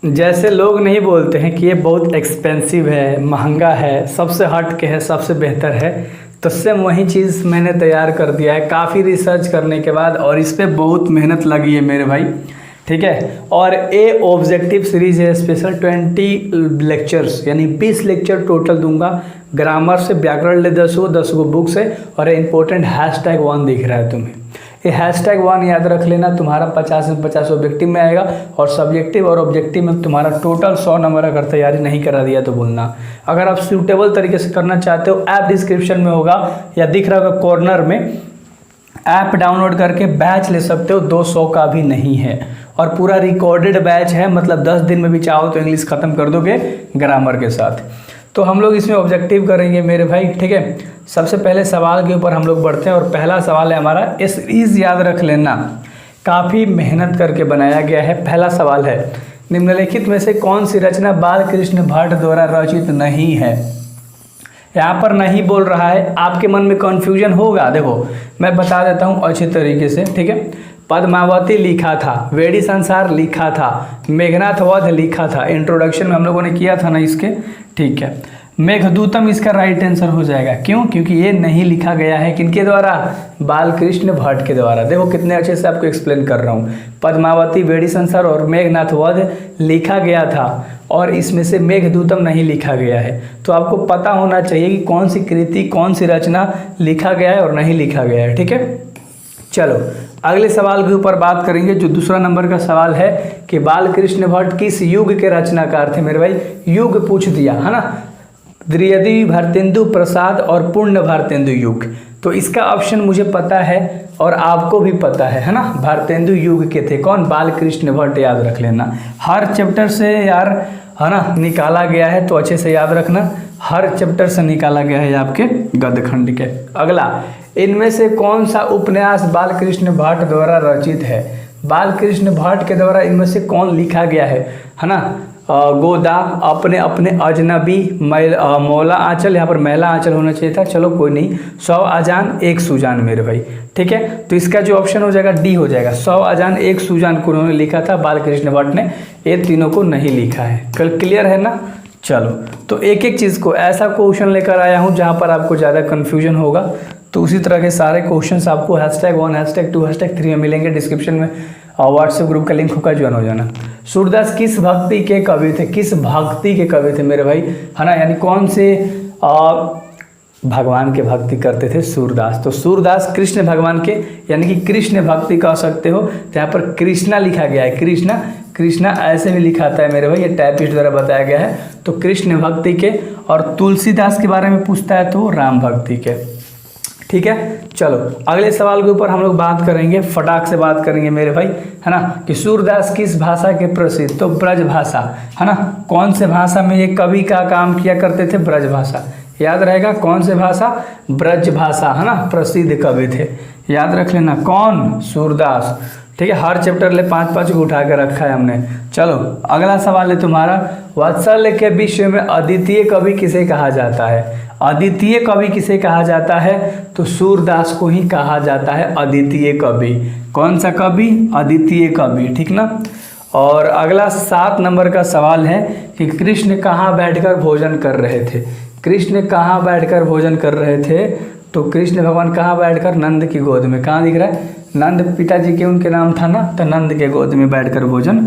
जैसे लोग नहीं बोलते हैं कि ये बहुत एक्सपेंसिव है, महंगा है, सबसे हट के है, सबसे बेहतर है, तो सेम वही चीज़ मैंने तैयार कर दिया है काफ़ी रिसर्च करने के बाद, और इस पर बहुत मेहनत लगी है मेरे भाई। ठीक है, और ए ऑब्जेक्टिव सीरीज है स्पेशल 20 लेक्चर्स, यानी 20 लेक्चर टोटल दूंगा। ग्रामर से व्याकरण ले 10 गो बुक से, और इंपॉर्टेंट #1 दिख रहा है तुम्हें, ये #1 याद रख लेना। तुम्हारा 50 में 50 ऑब्जेक्टिव में आएगा, और सब्जेक्टिव और ऑब्जेक्टिव में तुम्हारा टोटल 100 नंबर अगर तैयारी नहीं करा दिया तो बोलना। अगर आप सूटेबल तरीके से करना चाहते हो, ऐप डिस्क्रिप्शन में होगा या दिख रहा होगा कॉर्नर में, ऐप डाउनलोड करके बैच ले सकते हो। 200 का भी नहीं है, और पूरा रिकॉर्डेड बैच है, मतलब 10 दिन में भी चाहो तो इंग्लिश ख़त्म कर दोगे ग्रामर के साथ। तो हम लोग इसमें ऑब्जेक्टिव करेंगे मेरे भाई। ठीक है, सबसे पहले सवाल के ऊपर हम लोग बढ़ते हैं, और पहला सवाल है हमारा, ये सीरीज याद रख लेना, काफ़ी मेहनत करके बनाया गया है। पहला सवाल है, निम्नलिखित में से कौन सी रचना बालकृष्ण भट्ट द्वारा रचित नहीं है। यहाँ पर नहीं बोल रहा है, आपके मन में कन्फ्यूजन होगा। देखो मैं बता देता हूँ अच्छे तरीके से। ठीक है, पद्मावती लिखा था, वेड़ी संसार लिखा था, मेघनाथ वध लिखा था, इंट्रोडक्शन में हम लोगों ने किया था ना इसके। ठीक है, मेघदूतम इसका राइट आंसर हो जाएगा। क्यों? क्योंकि ये नहीं लिखा गया है किनके द्वारा, बालकृष्ण भट्ट के द्वारा। देखो कितने अच्छे से आपको एक्सप्लेन कर रहा हूँ। पद्मावती, वेड़ी संसार और मेघनाथ वध लिखा गया था, और इसमें से मेघदूतम नहीं लिखा गया है। तो आपको पता होना चाहिए कि कौन सी कृति, कौन सी रचना लिखा गया है और नहीं लिखा गया है। ठीक है, चलो अगले सवाल के ऊपर बात करेंगे, जो दूसरा नंबर का सवाल है कि बालकृष्ण भट्ट किस युग के रचनाकार थे। मेरे भाई युग पूछ दिया है ना, द्विवेदी, भारतेंदु प्रसाद और पूर्ण भारतेंदु युग। तो इसका ऑप्शन मुझे पता है और आपको भी पता है ना, भारतेंदु युग के थे कौन, बालकृष्ण भट्ट। याद रख लेना, हर चैप्टर से यार है ना निकाला गया है, तो अच्छे से याद रखना, हर चैप्टर से निकाला गया है आपके गद्यखंड के। अगला, इनमें से कौन सा उपन्यास बालकृष्ण भट्ट द्वारा रचित है। बालकृष्ण भट्ट के द्वारा इनमें से कौन लिखा गया है ना, गोदा, अपने अपने अजनबी, मौला आंचल, यहाँ पर मैला आंचल होना चाहिए था, चलो कोई नहीं, 100 अजान 1 सूजान मेरे भाई। ठीक है, तो इसका जो ऑप्शन हो जाएगा डी हो जाएगा, 100 अजान 1 सूजान को उन्होंने लिखा था, बालकृष्ण भट्ट ने ये तीनों को नहीं लिखा है। कल क्लियर है ना। चलो, तो एक एक चीज़ को ऐसा क्वेश्चन लेकर आया हूँ जहाँ पर आपको ज़्यादा कन्फ्यूजन होगा, तो उसी तरह के सारे क्वेश्चंस आपको #1, #2, #3 में मिलेंगे डिस्क्रिप्शन में, और व्हाट्सएप ग्रुप का लिंक होगा, ज्वाइन हो जाना। सूरदास किस भक्ति के कवि थे, किस भक्ति के कवि थे मेरे भाई, है ना, यानी कौन से भगवान के भक्ति करते थे सूरदास। तो सूरदास कृष्ण भगवान के, यानी कि कृष्ण भक्ति कह सकते हो। तो यहाँ पर कृष्णा लिखा गया है, कृष्णा, कृष्णा ऐसे भी लिखाता है मेरे भाई, ये टाइपिस्ट द्वारा बताया गया है। तो कृष्ण भक्ति के, और तुलसीदास के बारे में पूछता है तो राम भक्ति के। ठीक है, चलो अगले सवाल के ऊपर हम लोग बात करेंगे, फटाक से बात करेंगे मेरे भाई, है ना, कि सूरदास किस भाषा के प्रसिद्ध, तो ब्रज भाषा, है ना। कौन से भाषा में ये कवि का काम किया करते थे, ब्रज भाषा। याद रहेगा कौन से भाषा, ब्रज भाषा, है ना, प्रसिद्ध कवि थे, याद रख लेना। कौन, सूरदास। ठीक है, हर चैप्टर ले 5-5 को उठा के रखा है हमने। चलो अगला सवाल है तुम्हारा, वात्सल्य के विषय में अद्वितीय कवि किसे कहा जाता है। अद्वितीय कवि किसे कहा जाता है, तो सूरदास को ही कहा जाता है अद्वितीय कवि। कौन सा कवि, अद्वितीय कवि। ठीक ना। और अगला 7 नंबर का सवाल है कि कृष्ण कहाँ बैठकर भोजन कर रहे थे। कृष्ण कहाँ बैठकर भोजन कर रहे थे, तो कृष्ण भगवान कहाँ बैठकर, नंद की गोद में। कहाँ दिख रहा है, नंद पिताजी के उनके नाम था ना, तो नंद के गोद में बैठकर भोजन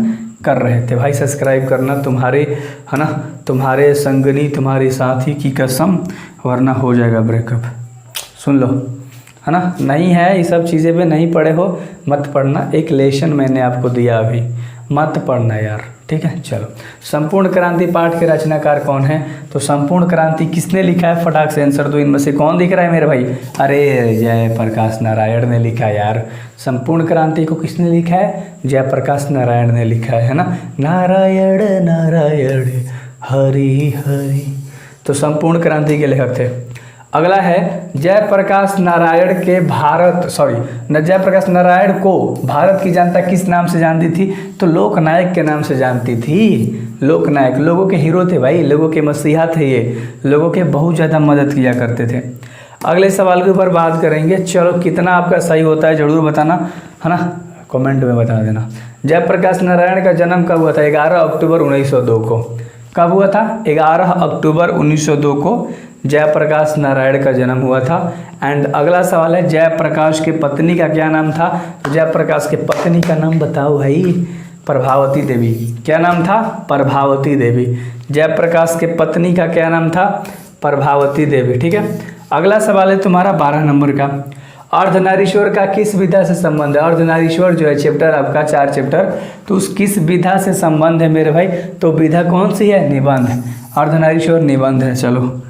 कर रहे थे। भाई सब्सक्राइब करना, तुम्हारे है ना, तुम्हारे संगनी, तुम्हारी साथी की कसम, वरना हो जाएगा ब्रेकअप। सुन लो, है ना, नहीं है ये सब चीज़ें पे नहीं पढ़े हो मत पढ़ना, एक लेसन मैंने आपको दिया अभी, मत पढ़ना यार। ठीक है, चलो संपूर्ण क्रांति पाठ के रचनाकार कौन है, तो संपूर्ण क्रांति किसने लिखा है, फटाक से आंसर दो, इनमें से कौन दिख रहा है मेरे भाई। अरे जयप्रकाश नारायण ने लिखा है यार, संपूर्ण क्रांति को किसने लिखा है, जयप्रकाश नारायण ने लिखा है ना, नारायण नारायण हरि हरि, तो संपूर्ण क्रांति के लेखक थे। अगला है जयप्रकाश नारायण के जयप्रकाश नारायण को भारत की जनता किस नाम से जानती थी, तो लोकनायक के नाम से जानती थी। लोकनायक, लोगों के हीरो थे भाई, लोगों के मसीहा थे ये, लोगों के बहुत ज़्यादा मदद किया करते थे। अगले सवाल के ऊपर बात करेंगे। चलो कितना आपका सही होता है ज़रूर बताना, है ना, कमेंट में बता देना। जयप्रकाश नारायण का जन्म कब हुआ था? 11 अक्टूबर 1902 को। कब हुआ था? 11 अक्टूबर 1902 को जयप्रकाश नारायण का जन्म हुआ था। एंड अगला सवाल है, जयप्रकाश की पत्नी का क्या नाम था? तो जयप्रकाश की पत्नी का नाम बताओ भाई। प्रभावती देवी। क्या नाम था? प्रभावती देवी। जयप्रकाश के पत्नी का क्या नाम था? प्रभावती देवी। ठीक है, अगला सवाल है तुम्हारा 12 नंबर का, अर्धनारीश्वर का किस विधा से संबंध है? अर्धनारीश्वर जो है चैप्टर आपका 4 चैप्टर, तो उस किस विधा से संबंध है मेरे भाई? तो विधा कौन सी है? निबंध। अर्धनारीश्वर निबंध है। चलो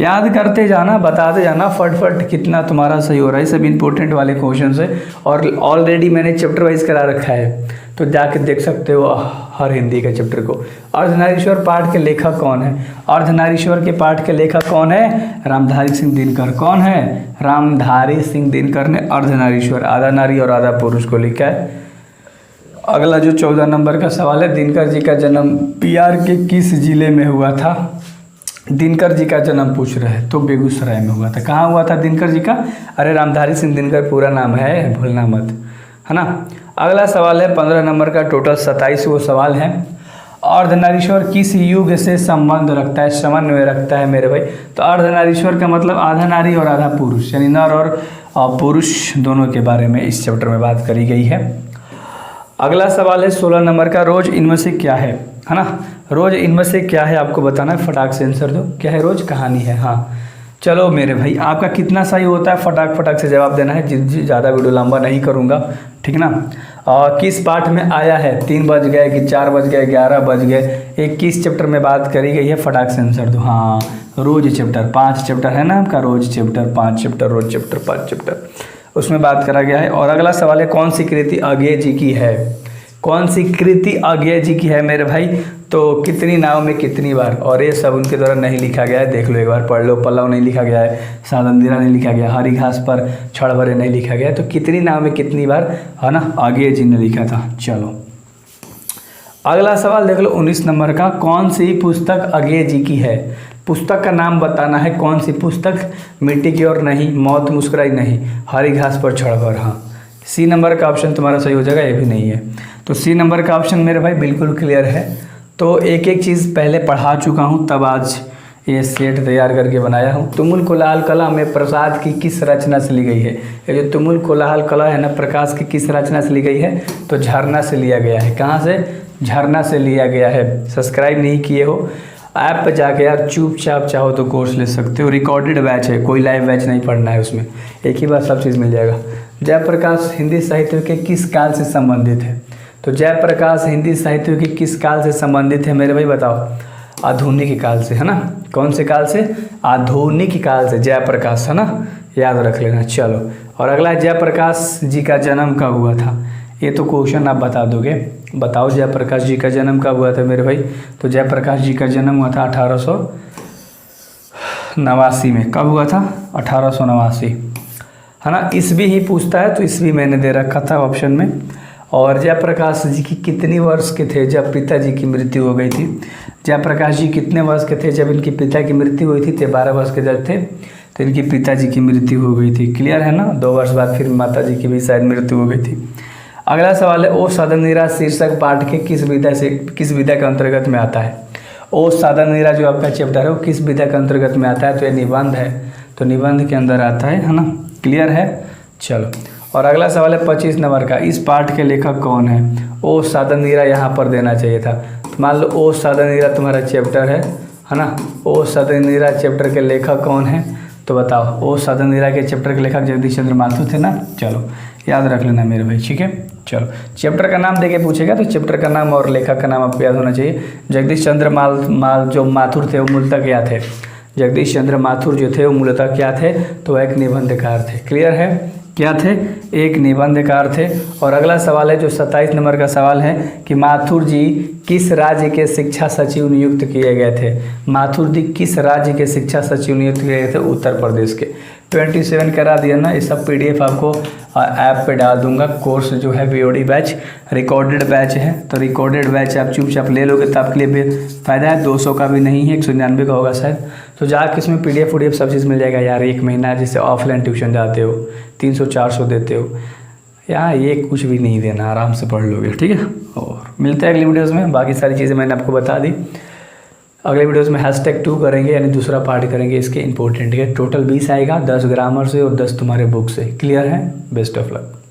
याद करते जाना, बताते जाना फटफट कितना तुम्हारा सही हो रहा है। सब इंपॉर्टेंट वाले क्वेश्चन है और ऑलरेडी मैंने चैप्टर वाइज करा रखा है, तो जाके देख सकते हो हर हिंदी के चैप्टर को। अर्धनारीश्वर पाठ के लेखक कौन है? अर्धनारीश्वर के पाठ के लेखक कौन है? रामधारी सिंह दिनकर। कौन है? रामधारी सिंह दिनकर ने अर्धनारीश्वर, आधा नारी और आधा पुरुष को लिखा है। अगला जो 14 नंबर का सवाल है, दिनकर जी का जन्म बिहार के किस जिले में हुआ था? दिनकर जी का जन्म पूछ रहे हैं, तो बेगूसराय में हुआ था। कहाँ हुआ था दिनकर जी का? अरे रामधारी सिंह दिनकर पूरा नाम है, भूलना मत, है ना। अगला सवाल है 15 नंबर का, टोटल 27 वो सवाल है। अर्धनारीश्वर किस युग से संबंध रखता है, समन्वय रखता है मेरे भाई? तो अर्धनारीश्वर का मतलब आधा नारी और आधा पुरुष, यानी नर और पुरुष दोनों के बारे में इस चैप्टर में बात करी गई है। अगला सवाल है 16 नंबर का, रोज इनमें से क्या है ना? रोज इनमें से क्या है आपको बताना है, फटाक से आंसर दो। क्या है? रोज कहानी है। हाँ चलो मेरे भाई, आपका कितना सही होता है फटाक से जवाब देना है। ज़्यादा वीडियो लंबा नहीं करूँगा, ठीक ना। किस पाठ में आया है? 3 बज गए कि 4 बज गए, 11 बज गए, एक किस चैप्टर में बात करी गई है? फटाक से आंसर दो। हाँ रोज चैप्टर, 5 चैप्टर है ना आपका, रोज चैप्टर 5 चैप्टर, रोज चैप्टर 5 चैप्टर, उसमें बात करा गया है। और अगला सवाल है, कौन सी कृति अज्ञेय जी की है? कौन सी कृति अज्ञेय जी की है मेरे भाई? तो कितनी नाव में कितनी बार, और ये सब उनके द्वारा नहीं लिखा गया है, देख लो एक बार पढ़ लो। पल्लव नहीं लिखा गया है, सादंदिरा नहीं लिखा गया, हरी घास पर छड़ भरे नहीं लिखा गया है, तो कितनी नाव में कितनी बार, है ना, अज्ञेय जी ने लिखा था। चलो अगला सवाल देख लो 19 नंबर का, कौन सी पुस्तक अज्ञेय जी की है? पुस्तक का नाम बताना है, कौन सी पुस्तक? मिट्टी की ओर नहीं, मौत मुस्कुराई नहीं, हरी घास पर छड़ भर। हाँ सी नंबर का ऑप्शन तुम्हारा सही हो जाएगा, ये भी नहीं है, तो सी नंबर का ऑप्शन मेरे भाई बिल्कुल क्लियर है। तो एक एक चीज़ पहले पढ़ा चुका हूँ, तब आज ये सेट तैयार करके बनाया हूँ। तुमुल कोलाहल कला में प्रसाद की किस रचना से ली गई है? ये जो तुमुल कोलाहल कला है ना, प्रकाश की किस रचना से ली गई है? तो झरना से लिया गया है। कहाँ से? झरना से लिया गया है। सब्सक्राइब नहीं किए हो ऐप पर जाके यार, चुपचाप चाहो तो कोर्स ले सकते हो, रिकॉर्डेड बैच है, कोई लाइव बैच नहीं पढ़ना है उसमें, एक ही बार सब चीज़ मिल जाएगा। जयप्रकाश हिंदी साहित्य के किस काल से संबंधित है? तो जयप्रकाश हिंदी साहित्य के किस काल से संबंधित है मेरे भाई बताओ? आधुनिक काल से, है ना। कौन से काल से? आधुनिक काल से जयप्रकाश, है ना, याद रख लेना। चलो और अगला, जयप्रकाश जी का जन्म कब हुआ था? ये तो क्वेश्चन आप बता दोगे, बताओ जयप्रकाश जी का जन्म कब हुआ था मेरे भाई? तो जयप्रकाश जी का जन्म हुआ था 1889 में। कब हुआ था? 1889, है ना। ईस्वी ही पूछता है, तो ईस्वी मैंने दे रखा था ऑप्शन में। और जयप्रकाश जी की कितनी वर्ष के थे जब पिताजी की मृत्यु हो गई थी? जयप्रकाश जी कितने वर्ष के थे जब इनकी पिता की मृत्यु हुई थी? तो 12 वर्ष के जब थे तो इनकी पिताजी की मृत्यु हो गई थी। क्लियर है ना। 2 वर्ष बाद फिर माता जी की भी शायद मृत्यु हो गई थी। अगला सवाल है, ओ साधन नीरा शीर्षक पाठ के किस विधा के अंतर्गत में आता है? ओ साधन नीरा जो आपका चैप्टर है वो किस विधा के अंतर्गत में आता है? तो ये निबंध है, तो निबंध के अंदर आता है ना। क्लियर है। चलो और अगला सवाल है 25 नंबर का, इस पाठ के लेखक कौन है? ओ साधन नीरा यहाँ पर देना चाहिए था। तो मान लो ओ साधन नीरा तुम्हारा चैप्टर है ना। ओ साधन नीरा चैप्टर के लेखक कौन है? तो बताओ। ओ साधन नीरा के चैप्टर के लेखक जगदीश चंद्र माथुर थे ना। चलो याद रख लेना मेरे भाई, ठीक है। चलो चैप्टर का नाम देके पूछेगा तो चैप्टर का नाम और लेखक का नाम आपको याद होना चाहिए। जगदीश चंद्र जो माथुर थे वो मूलतः क्या थे? जगदीश चंद्र माथुर जो थे वो मूलतः क्या थे? तो एक निबंधकार थे। क्लियर है। क्या थे? एक निबंधकार थे। और अगला सवाल है जो 27 नंबर का सवाल है कि माथुर जी किस राज्य के शिक्षा सचिव नियुक्त किए गए थे? माथुर जी किस राज्य के शिक्षा सचिव नियुक्त किए गए थे? उत्तर प्रदेश के। 27 करा दिया ना। ये सब PDF आपको ऐप पे डाल दूंगा। कोर्स जो है VOD बैच रिकॉर्डेड बैच है, तो रिकॉर्डेड बैच आप चुपचाप ले लोगे तो आपके लिए भी फ़ायदा है। 200 का भी नहीं है, 199 का होगा शायद। तो जाके इसमें PDF सब चीज़ मिल जाएगा यार। 1 महीना जैसे ऑफलाइन ट्यूशन जाते हो 300-400 देते हो, यहाँ ये कुछ भी नहीं देना, आराम से पढ़ लोगे, ठीक है। और मिलते हैं अगली वीडियोज़ में, बाकी सारी चीज़ें मैंने आपको बता दी। अगले वीडियोज़ में #2 करेंगे, यानी दूसरा पार्ट करेंगे इसके इंपॉर्टेंट के। टोटल 20 आएगा, 10 ग्रामर से और 10 तुम्हारे बुक से। क्लियर है? Best of luck.